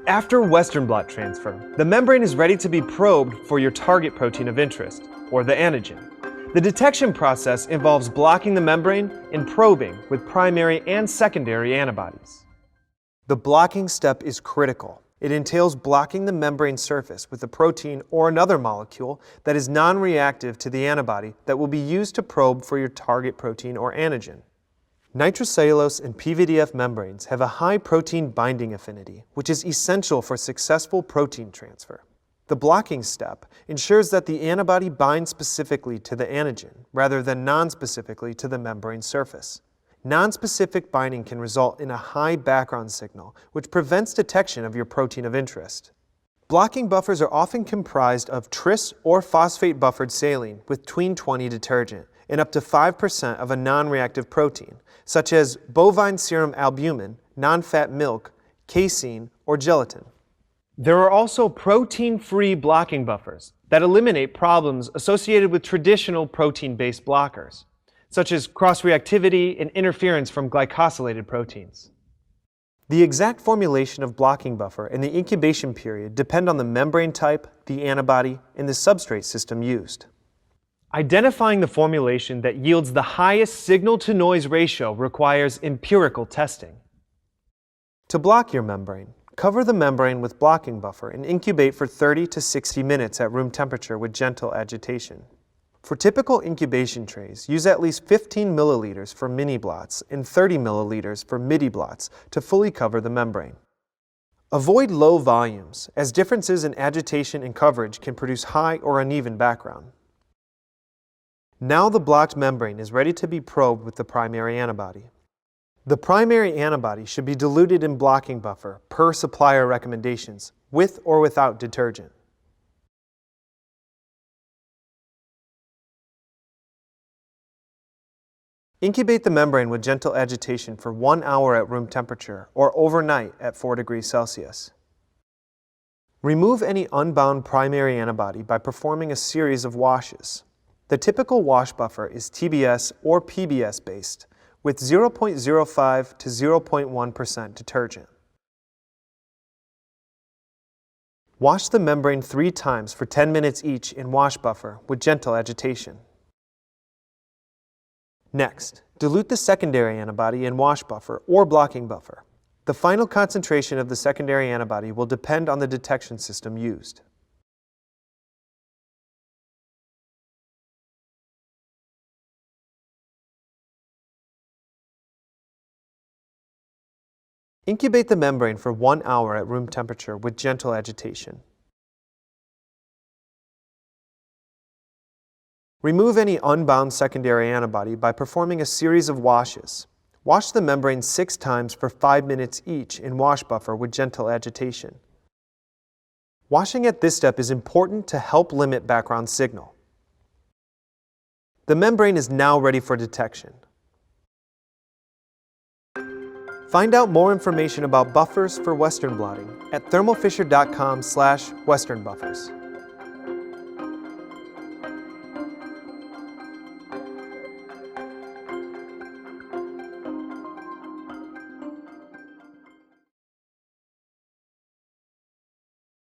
After Western blot transfer, the membrane is ready to be probed for your target protein of interest, or the antigen. The detection process involves blocking the membrane and probing with primary and secondary antibodies. The blocking step is critical. It entails blocking the membrane surface with a protein or another molecule that is non-reactive to the antibody that will be used to probe for your target protein or antigen. Nitrocellulose and PVDF membranes have a high protein binding affinity, which is essential for successful protein transfer. The blocking step ensures that the antibody binds specifically to the antigen rather than non-specifically to the membrane surface. Non-specific binding can result in a high background signal, which prevents detection of your protein of interest. Blocking buffers are often comprised of tris or phosphate buffered saline with tween 20 detergent and up to 5% of a non-reactive protein, such as bovine serum albumin, non-fat milk, casein, or gelatin. There are also protein-free blocking buffers that eliminate problems associated with traditional protein-based blockers, such as cross-reactivity and interference from glycosylated proteins. The exact formulation of blocking buffer and the incubation period depend on the membrane type, the antibody, and the substrate system used. Identifying the formulation that yields the highest signal-to-noise ratio requires empirical testing. To block your membrane, cover the membrane with blocking buffer and incubate for 30 to 60 minutes at room temperature with gentle agitation. For typical incubation trays, use at least 15 milliliters for mini blots and 30 milliliters for midi blots to fully cover the membrane. Avoid low volumes, as differences in agitation and coverage can produce high or uneven background. Now the blocked membrane is ready to be probed with the primary antibody. The primary antibody should be diluted in blocking buffer per supplier recommendations, with or without detergent. Incubate the membrane with gentle agitation for 1 hour at room temperature or overnight at 4 degrees Celsius. Remove any unbound primary antibody by performing a series of washes. The typical wash buffer is TBS or PBS based, with 0.05 to 0.1% detergent. Wash the membrane 3 times for 10 minutes each in wash buffer with gentle agitation. Next, dilute the secondary antibody in wash buffer or blocking buffer. The final concentration of the secondary antibody will depend on the detection system used. Incubate the membrane for 1 hour at room temperature with gentle agitation. Remove any unbound secondary antibody by performing a series of washes. Wash the membrane 6 times for 5 minutes each in wash buffer with gentle agitation. Washing at this step is important to help limit background signal. The membrane is now ready for detection. Find out more information about buffers for Western blotting at thermofisher.com/westernbuffers.